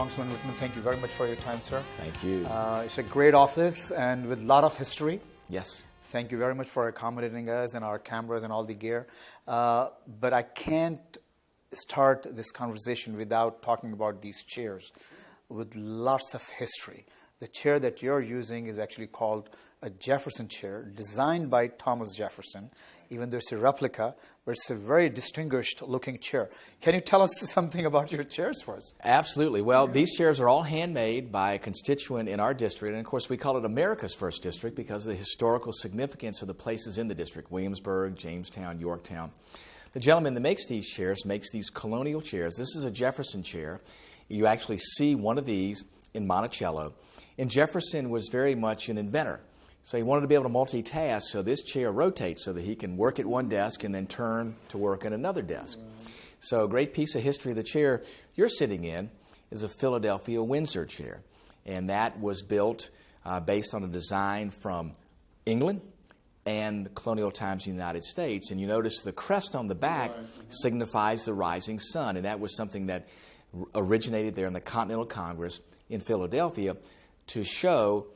Congressman Whitman, thank you very much for your time, sir. Thank you. It's a great office and with a lot of history. Yes. Thank you very much for accommodating us and our cameras and all the gear. But I can't start this conversation without talking about these chairs with lots of history. The chair that you're using is actually called a Jefferson chair, designed by Thomas Jefferson, even though it's a replica, but it's a very distinguished looking chair. Can you tell us something about your chairs for us? Absolutely. Well, these chairs are all handmade by a constituent in our district, and of course we call it America's First District because of the historical significance of the places in the district, Williamsburg, Jamestown, Yorktown. The gentleman that makes these chairs makes these colonial chairs. This is a Jefferson chair. You actually see one of these in Monticello. And Jefferson was very much an inventor. So he wanted to be able to multitask, so this chair rotates so that he can work at one desk and then turn to work at another desk. So a great piece of history. The chair you're sitting in is a Philadelphia Windsor chair. And that was built based on a design from England and colonial times in the United States. And you notice the crest on the back signifies the rising sun. And that was something that originated there in the Continental Congress in Philadelphia to show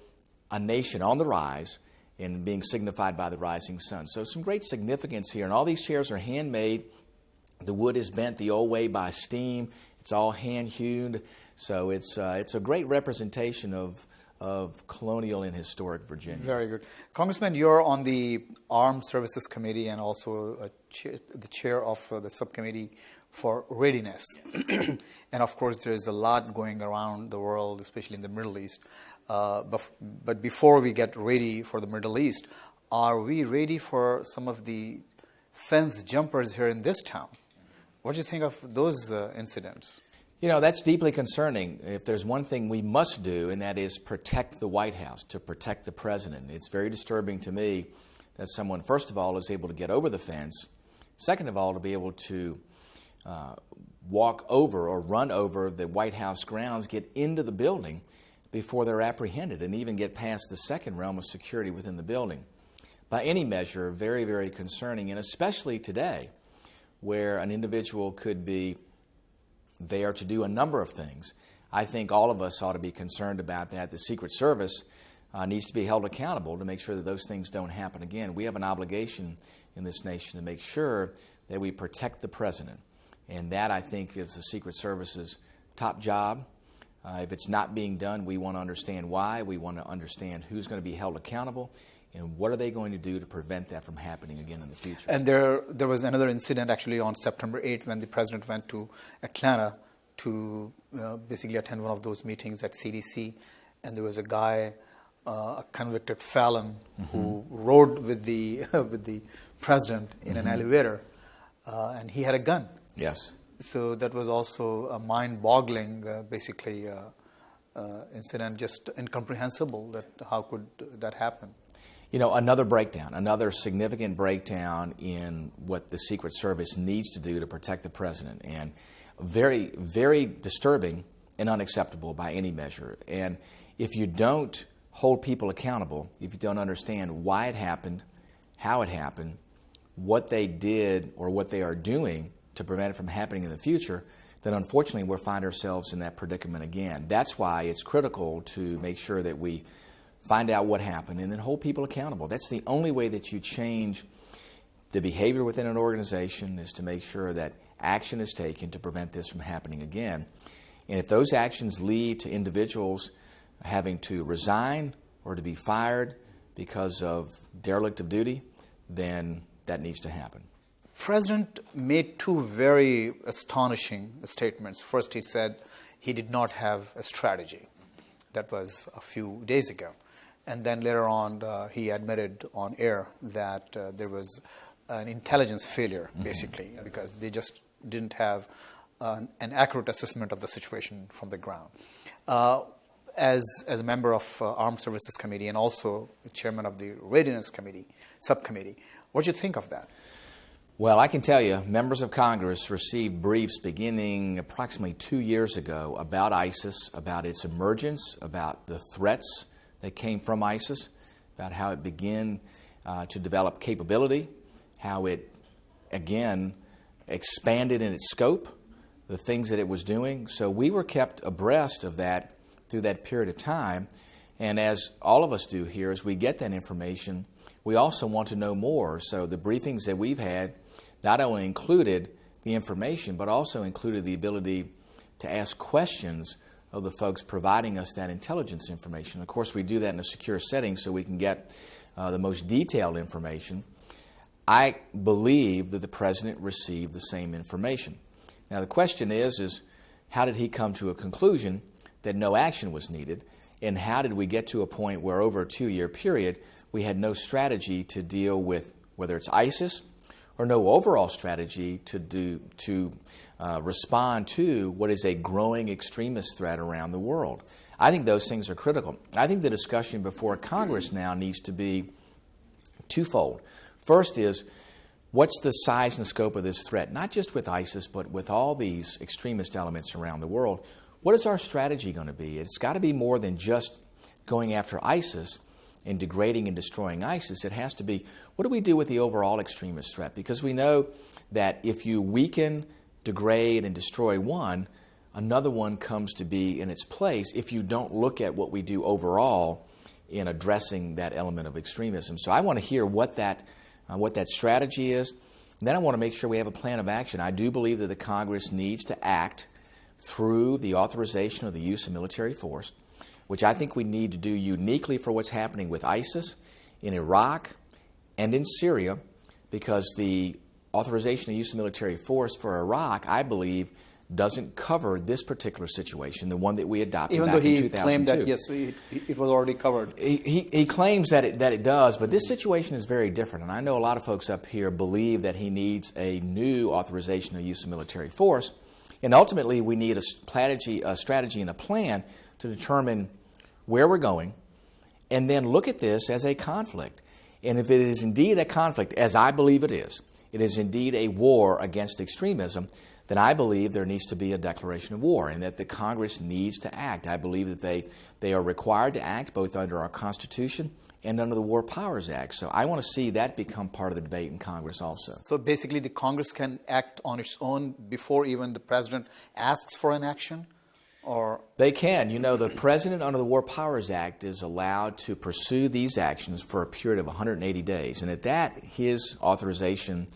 a nation on the rise and being signified by the rising sun. So some great significance here. And all these chairs are handmade. The wood is bent the old way by steam. It's all hand-hewn. So it's a great representation of colonial and historic Virginia. Very good. Congressman, you're on the Armed Services Committee and also the chair of the subcommittee for readiness. And of course, there is a lot going around the world, especially in the Middle East. But before we get ready for the Middle East, are we ready for some of the fence jumpers here in this town? What do you think of those incidents? You know, that's deeply concerning. If there's one thing we must do, and that is protect the White House, to protect the president. It's very disturbing to me that someone, first of all, is able to get over the fence. Second of all, to be able to walk over or run over the White House grounds, get into the building before they're apprehended, and even get past the second realm of security within the building. By any measure, very, very concerning, and especially today, where an individual could be there to do a number of things. I think all of us ought to be concerned about that. The Secret Service needs to be held accountable to make sure that those things don't happen again. We have an obligation in this nation to make sure that we protect the president. And that, I think, is the Secret Service's top job. If it's not being done, we want to understand why. We want to understand who's going to be held accountable and what are they going to do to prevent that from happening again in the future. And there was another incident actually on September 8th when the president went to Atlanta to basically attend one of those meetings at CDC. And there was a guy, a convicted felon, who rode with the with the president in an elevator, and he had a gun. Yes. So that was also a mind-boggling, incident, just incomprehensible that how could that happen. You know, another breakdown, another significant breakdown in what the Secret Service needs to do to protect the president, and very, very disturbing and unacceptable by any measure. And if you don't hold people accountable, if you don't understand why it happened, how it happened, what they did or what they are doing to prevent it from happening in the future, then unfortunately we'll find ourselves in that predicament again. That's why it's critical to make sure that we find out what happened and then hold people accountable. That's the only way that you change the behavior within an organization, is to make sure that action is taken to prevent this from happening again. And if those actions lead to individuals having to resign or to be fired because of derelict of duty, then that needs to happen. President made two very astonishing statements. First, he said he did not have a strategy. That was a few days ago. And then later on, he admitted on air that there was an intelligence failure, basically, because they just didn't have an accurate assessment of the situation from the ground. As a member of Armed Services Committee and also chairman of the Readiness Committee, subcommittee, what do you think of that? Well, I can tell you, members of Congress received briefs beginning approximately 2 years ago about ISIS, about its emergence, about the threats that came from ISIS, about how it began to develop capability, how it, again, expanded in its scope, the things that it was doing. So we were kept abreast of that through that period of time. And as all of us do here, as we get that information, we also want to know more. So the briefings that we've had not only included the information, but also included the ability to ask questions of the folks providing us that intelligence information. Of course, we do that in a secure setting so we can get the most detailed information. I believe that the President received the same information. Now, the question is how did he come to a conclusion that no action was needed, and how did we get to a point where over a 2-year period we had no strategy to deal with whether it's ISIS or no overall strategy to respond to what is a growing extremist threat around the world? I think those things are critical. I think the discussion before Congress now needs to be twofold. First is, what's the size and scope of this threat? Not just with ISIS, but with all these extremist elements around the world. What is our strategy going to be? It's got to be more than just going after ISIS and degrading and destroying ISIS. It has to be, what do we do with the overall extremist threat? Because we know that if you weaken, degrade, and destroy one, another one comes to be in its place if you don't look at what we do overall in addressing that element of extremism. So I want to hear what that strategy is. And then I want to make sure we have a plan of action. I do believe that the Congress needs to act through the authorization of the use of military force, which I think we need to do uniquely for what's happening with ISIS in Iraq and in Syria, because the authorization of use of military force for Iraq, I believe, doesn't cover this particular situation, the one that we adopted back in 2002. Even though he claimed that, yes, it was already covered. He claims that it does, but this situation is very different. And I know a lot of folks up here believe that he needs a new authorization of use of military force. And ultimately, we need a strategy and a plan to determine where we're going, and then look at this as a conflict. And if it is indeed a conflict, as I believe it is indeed a war against extremism, then I believe there needs to be a declaration of war and that the Congress needs to act. I believe that they are required to act both under our Constitution and under the War Powers Act. So I want to see that become part of the debate in Congress also. So basically the Congress can act on its own before even the President asks for an action? Or they can. You know, the President under the War Powers Act is allowed to pursue these actions for a period of 180 days. And at that, his authorization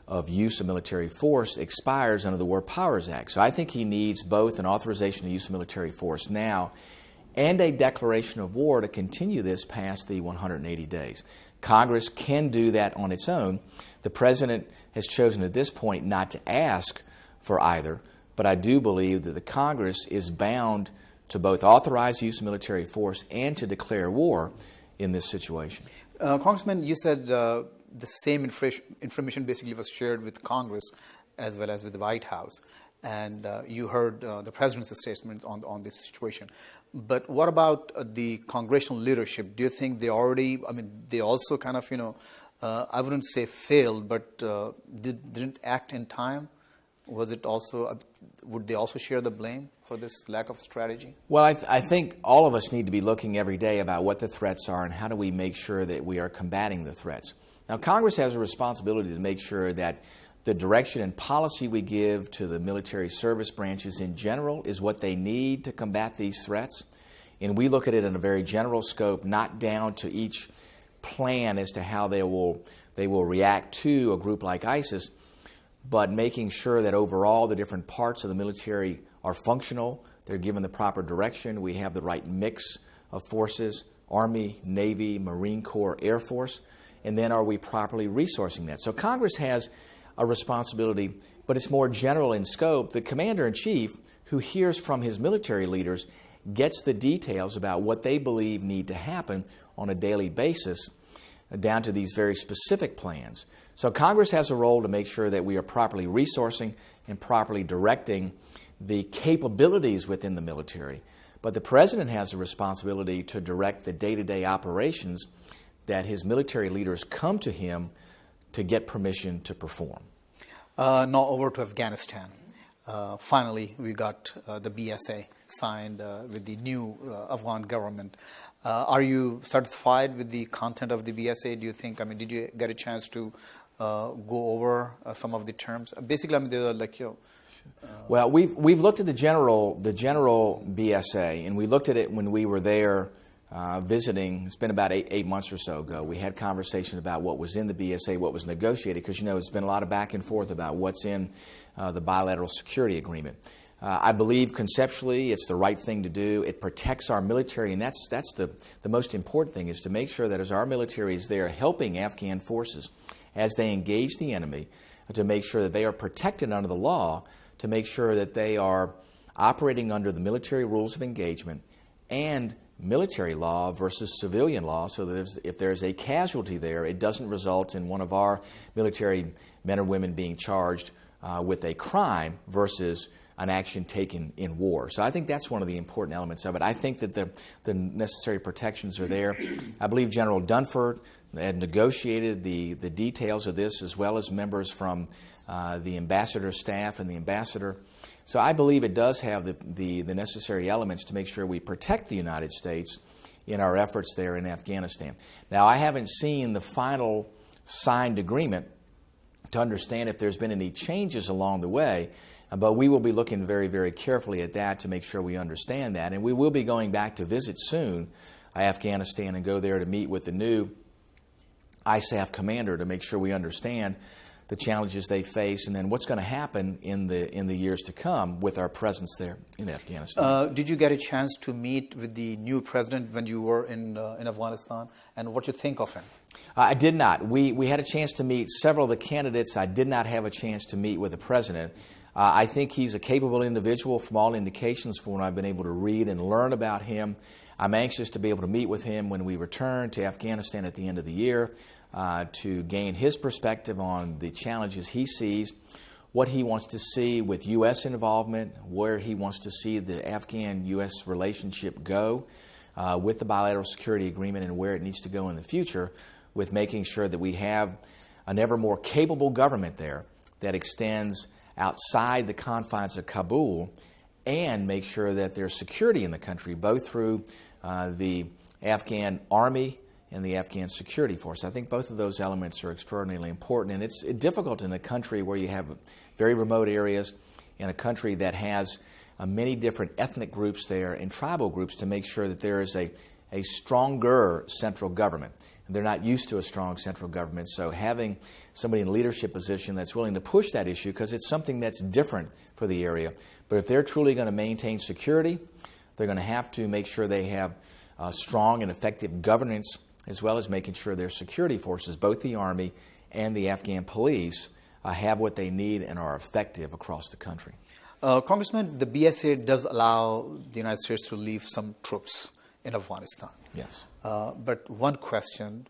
of use of military force expires under the War Powers Act. So I think he needs both an authorization of use of military force now and a declaration of war to continue this past the 180 days. Congress can do that on its own. The President has chosen at this point not to ask for either, but I do believe that the Congress is bound to both authorize use of military force and to declare war in this situation. Congressman, you said the same information basically was shared with Congress as well as with the White House. And you heard the President's statements on this situation. But what about the congressional leadership? Do you think they already, they also kind of, I wouldn't say failed, but didn't act in time? Was it also, would they also share the blame for this lack of strategy? Well, I think all of us need to be looking every day about what the threats are and how do we make sure that we are combating the threats. Now, Congress has a responsibility to make sure that the direction and policy we give to the military service branches in general is what they need to combat these threats. And we look at it in a very general scope, not down to each plan as to how they will react to a group like ISIS, but making sure that overall the different parts of the military are functional, they're given the proper direction, we have the right mix of forces, Army, Navy, Marine Corps, Air Force, and then are we properly resourcing that? So Congress has a responsibility, but it's more general in scope. The Commander-in-Chief, who hears from his military leaders, gets the details about what they believe need to happen on a daily basis down to these very specific plans. So Congress has a role to make sure that we are properly resourcing and properly directing the capabilities within the military. But the President has a responsibility to direct the day-to-day operations that his military leaders come to him to get permission to perform. Now over to Afghanistan. Finally, we got the BSA signed with the new Afghan government. Are you satisfied with the content of the BSA? Do you think, did you get a chance to go over some of the terms? Basically, there are Well, we've looked at the general BSA, and we looked at it when we were there visiting. It's been about eight months or so ago. We had conversation about what was in the BSA, what was negotiated, because it's been a lot of back and forth about what's in the bilateral security agreement. I believe conceptually it's the right thing to do. It protects our military, and that's the most important thing, is to make sure that as our military is there helping Afghan forces as they engage the enemy, to make sure that they are protected under the law, to make sure that they are operating under the military rules of engagement and military law versus civilian law, so that if there's a casualty there, it doesn't result in one of our military men or women being charged with a crime versus an action taken in war. So I think that's one of the important elements of it. I think that the necessary protections are there. I believe General Dunford had negotiated the details of this, as well as members from the ambassador's staff and the ambassador. So I believe it does have the necessary elements to make sure we protect the United States in our efforts there in Afghanistan. Now, I haven't seen the final signed agreement to understand if there's been any changes along the way, but we will be looking very, very carefully at that to make sure we understand that. And we will be going back to visit soon Afghanistan and go there to meet with the new ISAF commander to make sure we understand the challenges they face and then what's going to happen in the years to come with our presence there in Afghanistan. Did you get a chance to meet with the new president when you were in Afghanistan, and what you think of him? I did not. We had a chance to meet several of the candidates. I did not have a chance to meet with the president. I think he's a capable individual from all indications from what I've been able to read and learn about him. I'm anxious to be able to meet with him when we return to Afghanistan at the end of the year to gain his perspective on the challenges he sees, what he wants to see with U.S. involvement, where he wants to see the Afghan-U.S. relationship go with the bilateral security agreement, and where it needs to go in the future, with making sure that we have an ever more capable government there that extends outside the confines of Kabul, and make sure that there's security in the country, both through the Afghan army and the Afghan security force. I think both of those elements are extraordinarily important, and it's difficult in a country where you have very remote areas, in a country that has many different ethnic groups there and tribal groups, to make sure that there is a stronger central government. And they're not used to a strong central government, so having somebody in a leadership position that's willing to push that issue, because it's something that's different for the area. But if they're truly going to maintain security, they're going to have to make sure they have strong and effective governance, as well as making sure their security forces, both the Army and the Afghan police, have what they need and are effective across the country. Congressman, the BSA does allow the United States to leave some troops in Afghanistan. Yes. But one question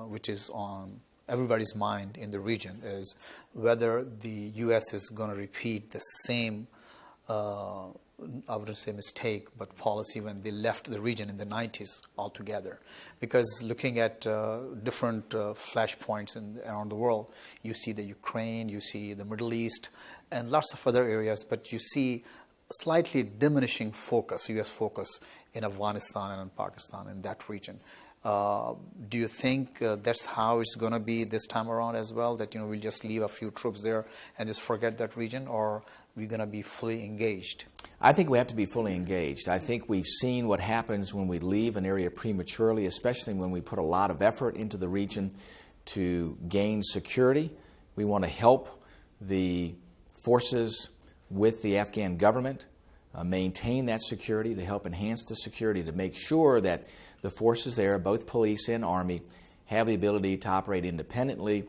which is on everybody's mind in the region is whether the U.S. is going to repeat the same, I wouldn't say mistake, but policy when they left the region in the 90s altogether. Because looking at different flashpoints around the world, you see the Ukraine, you see the Middle East, and lots of other areas, but you see slightly diminishing focus, U.S. focus in Afghanistan and in Pakistan, in that region. Do you think that's how it's going to be this time around as well, that we'll just leave a few troops there and just forget that region, or we're going to be fully engaged? I think we have to be fully engaged. I think we've seen what happens when we leave an area prematurely, especially when we put a lot of effort into the region to gain security. We want to help the forces with the Afghan government maintain that security, to help enhance the security, to make sure that the forces there, both police and Army, have the ability to operate independently.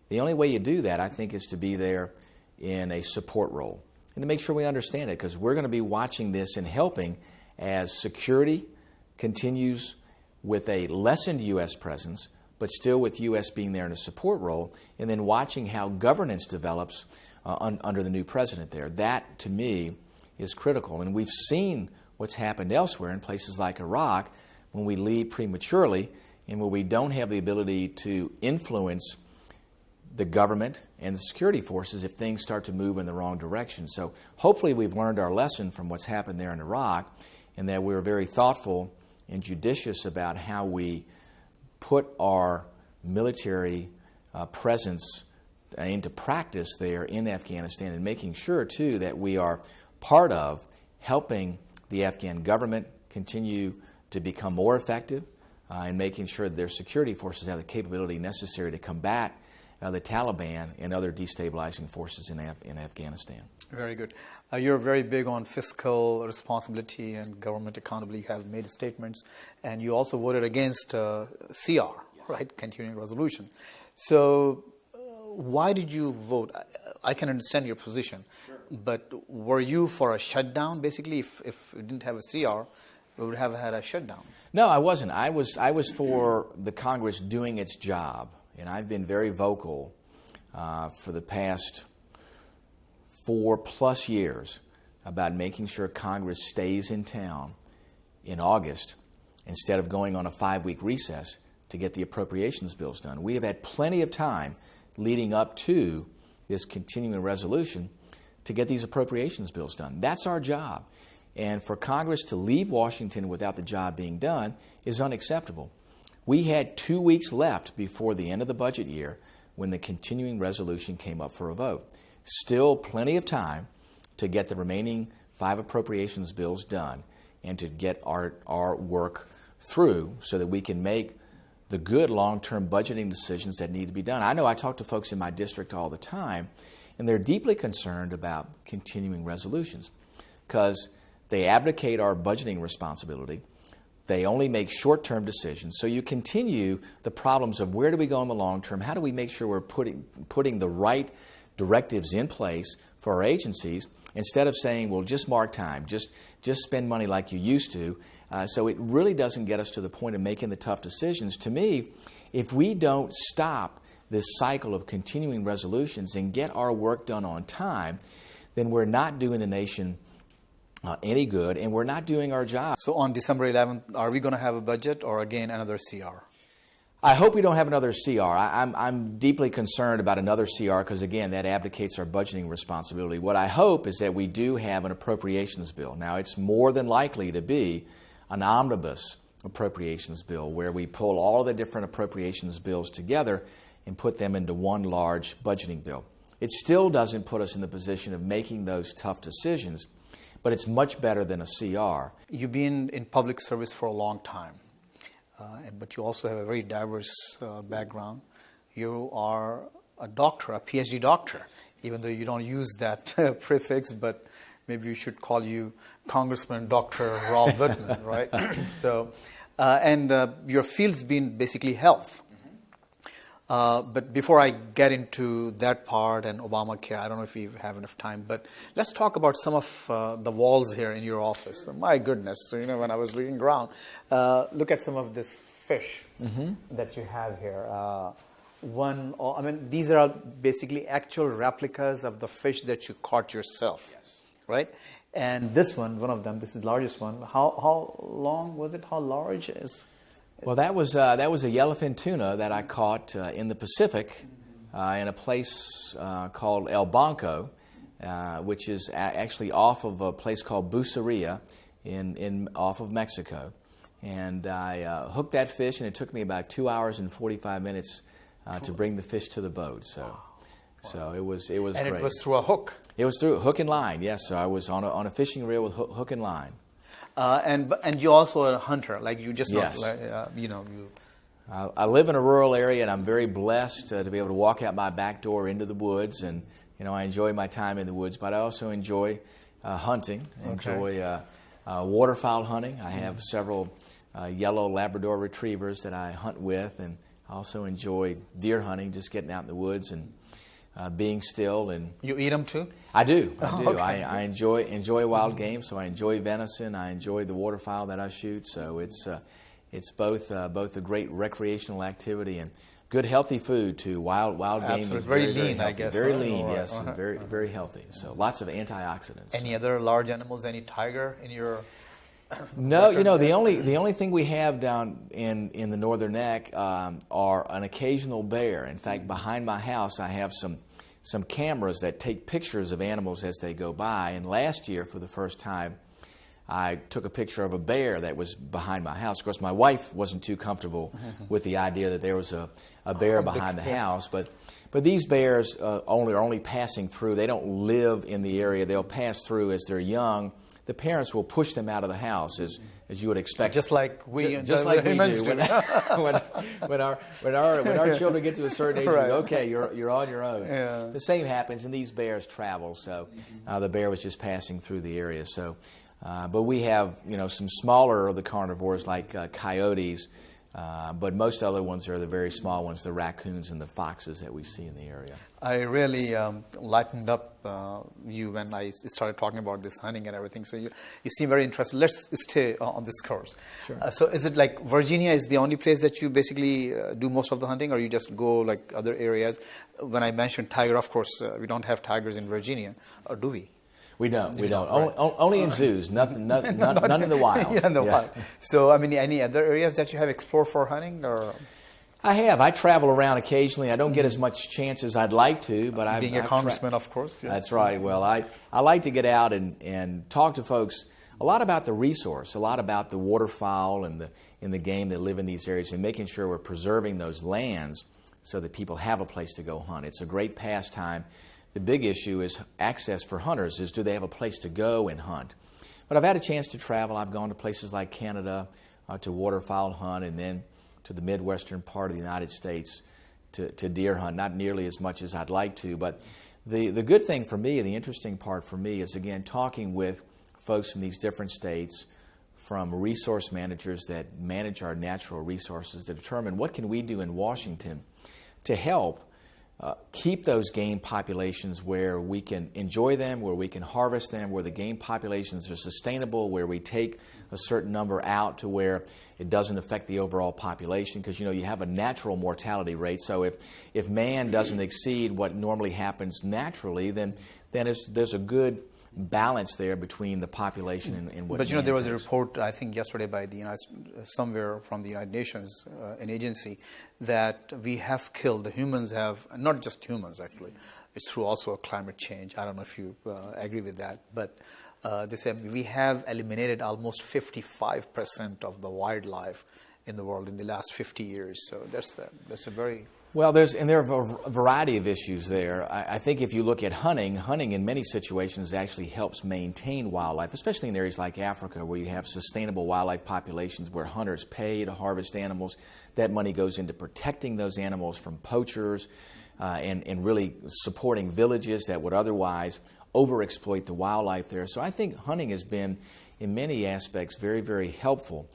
The only way you do that, I think, is to be there in a support role and to make sure we understand it, because we're going to be watching this and helping as security continues with a lessened U.S. presence, but still with U.S. being there in a support role, and then watching how governance develops under the new president there. That, to me, is critical. And we've seen what's happened elsewhere in places like Iraq when we leave prematurely and where we don't have the ability to influence the government and the security forces if things start to move in the wrong direction. So hopefully we've learned our lesson from what's happened there in Iraq, and that we're very thoughtful and judicious about how we put our military presence into practice there in Afghanistan, and making sure, too, that we are part of helping the Afghan government continue to become more effective and making sure that their security forces have the capability necessary to combat the Taliban and other destabilizing forces in Afghanistan. Very good. You're very big on fiscal responsibility and government accountability. You have made statements, and you also voted against CR, right, continuing resolution. So why did you vote? I can understand your position, but were you for a shutdown, basically? If we didn't have a CR, we would have had a shutdown. No, I wasn't. I was for the Congress doing its job, and I've been very vocal for the past 4+ years about making sure Congress stays in town in August instead of going on a 5-week recess to get the appropriations bills done. We have had plenty of time leading up to this continuing resolution to get these appropriations bills done. That's our job. And for Congress to leave Washington without the job being done is unacceptable. We had 2 weeks left before the end of the budget year when the continuing resolution came up for a vote. Still plenty of time to get the remaining 5 appropriations bills done and to get our work through so that we can make the good long-term budgeting decisions that need to be done. I know I talk to folks in my district all the time, and they're deeply concerned about continuing resolutions because they abdicate our budgeting responsibility. They only make short-term decisions. So you continue the problems of where do we go in the long term? How do we make sure we're putting the right directives in place for our agencies instead of saying, well, just mark time, just spend money like you used to. So it really doesn't get us to the point of making the tough decisions. To me, if we don't stop this cycle of continuing resolutions and get our work done on time, then we're not doing the nation any good, and we're not doing our job. So on December 11th, are we going to have a budget or again another CR? I hope we don't have another CR. I'm deeply concerned about another CR because, again, that abdicates our budgeting responsibility. What I hope is that we do have an appropriations bill. Now, it's more than likely to be an omnibus appropriations bill where we pull all the different appropriations bills together and put them into one large budgeting bill. It still doesn't put us in the position of making those tough decisions, but it's much better than a CR. You've been in public service for a long time, but you also have a very diverse background. You are a doctor, a PhD doctor, even though you don't use that prefix, but maybe we should call you Congressman Dr. Rob Whitman, right? So, and your field's been basically health. But before I get into that part and Obamacare, I don't know if we have enough time, but let's talk about some of the walls here in your office. My goodness, so, when I was looking around, look at some of this fish that you have here. These are basically actual replicas of the fish that you caught yourself, right? And this one of them, this is the largest one. How long was it? How large is? Well, that was a yellowfin tuna that I caught in the Pacific in a place called El Banco, which is actually off of a place called Buceria off of Mexico. And I hooked that fish, and it took me about 2 hours and 45 minutes to bring the fish to the boat. So it was and great. And it was through a hook? It was through hook and line, yes. So I was on a fishing reel with hook and line. And you're also a hunter, like you just yes. I live in a rural area, and I'm very blessed to be able to walk out my back door into the woods, and I enjoy my time in the woods. But I also enjoy hunting. I enjoy waterfowl hunting. I have several yellow Labrador retrievers that I hunt with, and I also enjoy deer hunting, just getting out in the woods and being still. And you eat them too? I do. Okay. I enjoy wild game, so I enjoy venison. I enjoy the waterfowl that I shoot. So it's both a great recreational activity and good healthy food too. Wild game is very lean, very I guess. Very right? lean, yes, and very healthy. So lots of antioxidants. Any other large animals? Any tiger in your? No, the only thing we have down in the Northern Neck are an occasional bear. In fact, behind my house, I have some cameras that take pictures of animals as they go by. And last year, for the first time, I took a picture of a bear that was behind my house. Of course, my wife wasn't too comfortable with the idea that there was a bear behind the house. But these bears are only passing through. They don't live in the area. They'll pass through as they're young. The parents will push them out of the house, as you would expect. Just like we humans do. When our children get to a certain age, right. we go, okay, you're on your own. Yeah. The same happens, and these bears travel. So the bear was just passing through the area. So, but we have some smaller of the carnivores like coyotes. But most other ones are the very small ones, the raccoons and the foxes that we see in the area. I really lightened up you when I started talking about this hunting and everything. So you seem very interested. Let's stay on this course. Sure. So is it like Virginia is the only place that you basically do most of the hunting, or you just go like other areas? When I mentioned tiger, of course, we don't have tigers in Virginia, or do we? We don't. Right. Only in zoos. None in the wild. Yeah, in the wild. So, I mean, any other areas that you have explored for hunting, or? I have. I travel around occasionally. I don't get as much chance as I'd like to, but I've being a congressman, of course. Yeah. That's right. Well, I like to get out and talk to folks a lot about the resource, a lot about the waterfowl and the game that live in these areas, and making sure we're preserving those lands so that people have a place to go hunt. It's a great pastime. The big issue is access for hunters, is do they have a place to go and hunt? But I've had a chance to travel. I've gone to places like Canada to waterfowl hunt, and then to the Midwestern part of the United States to deer hunt, not nearly as much as I'd like to. But the good thing for me, the interesting part for me, is, again, talking with folks from these different states, from resource managers that manage our natural resources, to determine what can we do in Washington to help keep those game populations where we can enjoy them, where we can harvest them, where the game populations are sustainable, where we take a certain number out to where it doesn't affect the overall population. Because, you have a natural mortality rate. So if man doesn't exceed what normally happens naturally, then there's a good balance there between the population and what. But there was a report, I think yesterday, by the somewhere from the United Nations, an agency, that we have killed, the humans have, not just humans actually, it's through also climate change. I don't know if you agree with that, but they said we have eliminated almost 55% of the wildlife in the world in the last 50 years. So that's a very... Well, there are a variety of issues there. I think if you look at hunting in many situations actually helps maintain wildlife, especially in areas like Africa, where you have sustainable wildlife populations where hunters pay to harvest animals. That money goes into protecting those animals from poachers and really supporting villages that would otherwise overexploit the wildlife there. So I think hunting has been, in many aspects, very, very helpful.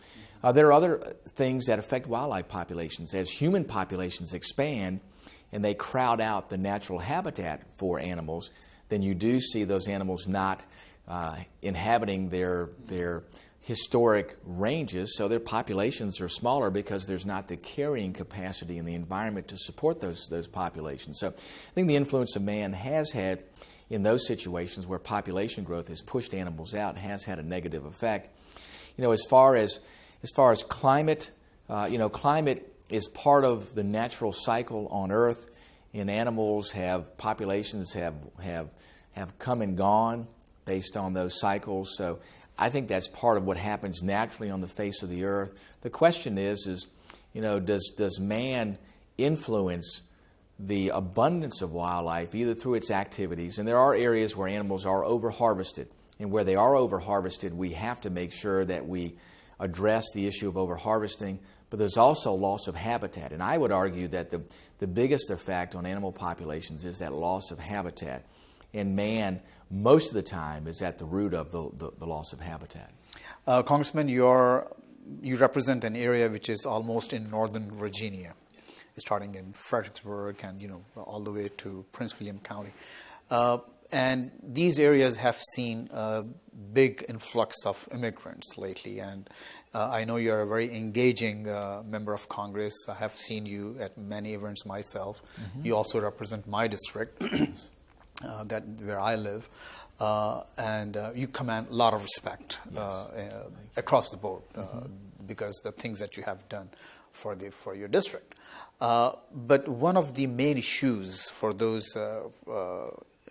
There are other things that affect wildlife populations. As human populations expand and they crowd out the natural habitat for animals, then you do see those animals not inhabiting their historic ranges, so their populations are smaller because there's not the carrying capacity in the environment to support those populations. So I think the influence of man has had, in those situations where population growth has pushed animals out, has had a negative effect. As far as climate, climate is part of the natural cycle on Earth, and populations have come and gone based on those cycles. So I think that's part of what happens naturally on the face of the Earth. The question is does man influence the abundance of wildlife either through its activities? And there are areas where animals are over-harvested, and where they are over-harvested, we have to make sure that we address the issue of over-harvesting, but there's also loss of habitat. And I would argue that the biggest effect on animal populations is that loss of habitat. And man, most of the time, is at the root of the loss of habitat. Congressman, you represent an area which is almost in northern Virginia, starting in Fredericksburg and all the way to Prince William County. And these areas have seen a big influx of immigrants lately. And I know you're a very engaging member of Congress. I have seen you at many events myself. Mm-hmm. You also represent my district, where I live. And you command a lot of respect across the board because the things that you have done for your district. But one of the main issues for those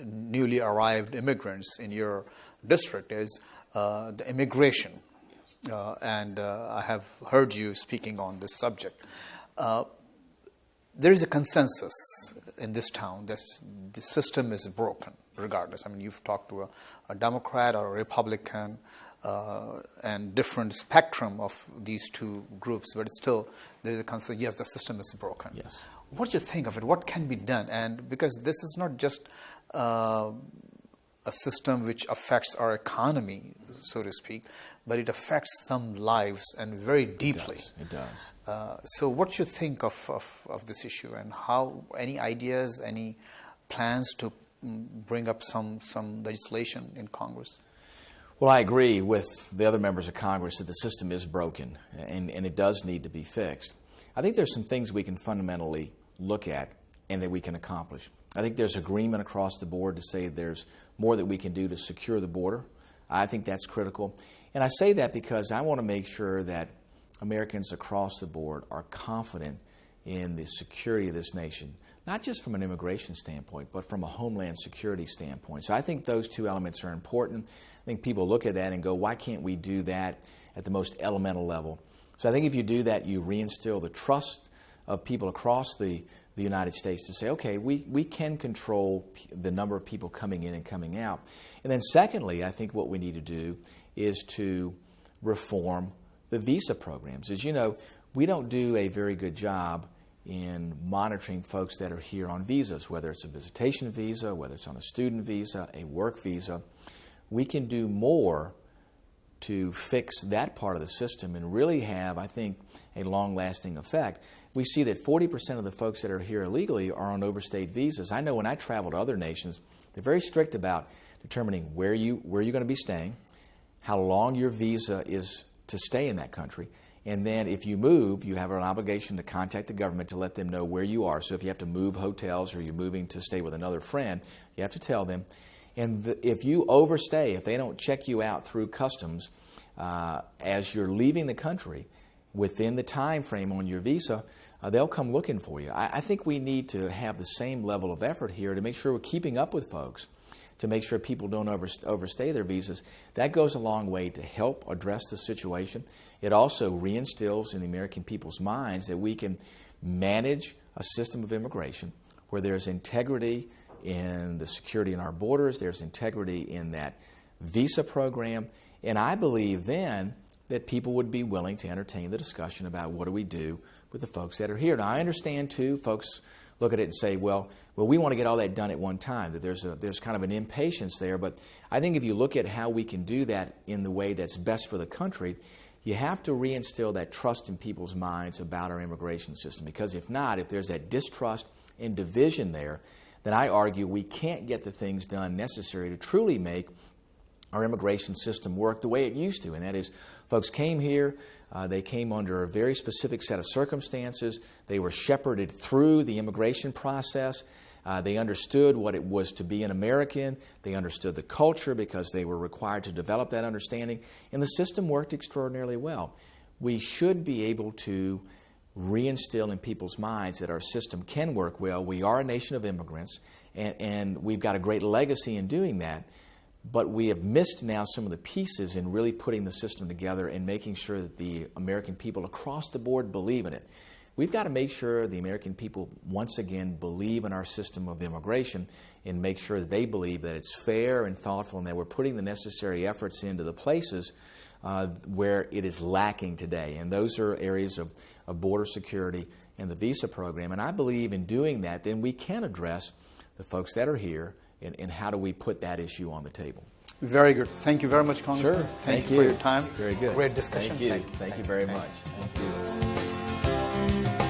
newly arrived immigrants in your district is the immigration, and I have heard you speaking on this subject. There is a consensus in this town that the system is broken, regardless. I mean, you've talked to a Democrat or a Republican, and different spectrum of these two groups, but still there is a consensus, yes, the system is broken. Yes. What do you think of it? What can be done? And because this is not just a system which affects our economy, so to speak, but it affects some lives and very deeply. It does. So what do you think of this issue, and how, any ideas, any plans to bring up some legislation in Congress? Well, I agree with the other members of Congress that the system is broken and it does need to be fixed. I think there's some things we can fundamentally look at and that we can accomplish. I think there's agreement across the board to say there's more that we can do to secure the border. I think that's critical. And I say that because I want to make sure that Americans across the board are confident in the security of this nation, not just from an immigration standpoint, but from a homeland security standpoint. So I think those two elements are important. I think people look at that and go, why can't we do that at the most elemental level? So I think if you do that, you reinstill the trust of people across the United States to say, okay, we can control the number of people coming in and coming out. And then secondly, I think what we need to do is to reform the visa programs. As you know, we don't do a very good job in monitoring folks that are here on visas, whether it's a visitation visa, whether it's on a student visa, a work visa. We can do more to fix that part of the system and really have, I think, a long-lasting effect. We see that 40% of the folks that are here illegally are on overstayed visas. I know when I travel to other nations, they're very strict about determining where you're going to be staying, how long your visa is to stay in that country, and then if you move, you have an obligation to contact the government to let them know where you are. So if you have to move hotels or you're moving to stay with another friend, you have to tell them. And if you overstay, if they don't check you out through customs as you're leaving the country within the time frame on your visa, they'll come looking for you. I think we need to have the same level of effort here to make sure we're keeping up with folks, to make sure people don't overstay their visas. That goes a long way to help address the situation. It also reinstills in the American people's minds that we can manage a system of immigration where there's integrity in the security in our borders, there's integrity in that visa program, and I believe then that people would be willing to entertain the discussion about what do we do with the folks that are here. Now, I understand, too, folks look at it and say, well, we want to get all that done at one time, that there's kind of an impatience there. But I think if you look at how we can do that in the way that's best for the country, you have to reinstill that trust in people's minds about our immigration system. Because if not, if there's that distrust and division there, then I argue we can't get the things done necessary to truly make our immigration system work the way it used to. And that is, folks came here, they came under a very specific set of circumstances, they were shepherded through the immigration process, they understood what it was to be an American, they understood the culture because they were required to develop that understanding, and the system worked extraordinarily well. We should be able to reinstill in people's minds that our system can work well. We are a nation of immigrants, and we've got a great legacy in doing that. But we have missed now some of the pieces in really putting the system together and making sure that the American people across the board believe in it. We've got to make sure the American people once again believe in our system of immigration and make sure that they believe that it's fair and thoughtful and that we're putting the necessary efforts into the places where it is lacking today. And those are areas of border security and the visa program. And I believe in doing that, then we can address the folks that are here and how do we put that issue on the table. Very good. Thank you very much, Congressman. Sure. Thank you for your time. Very good. Great discussion. Thank you. Thank you very much. Thank you.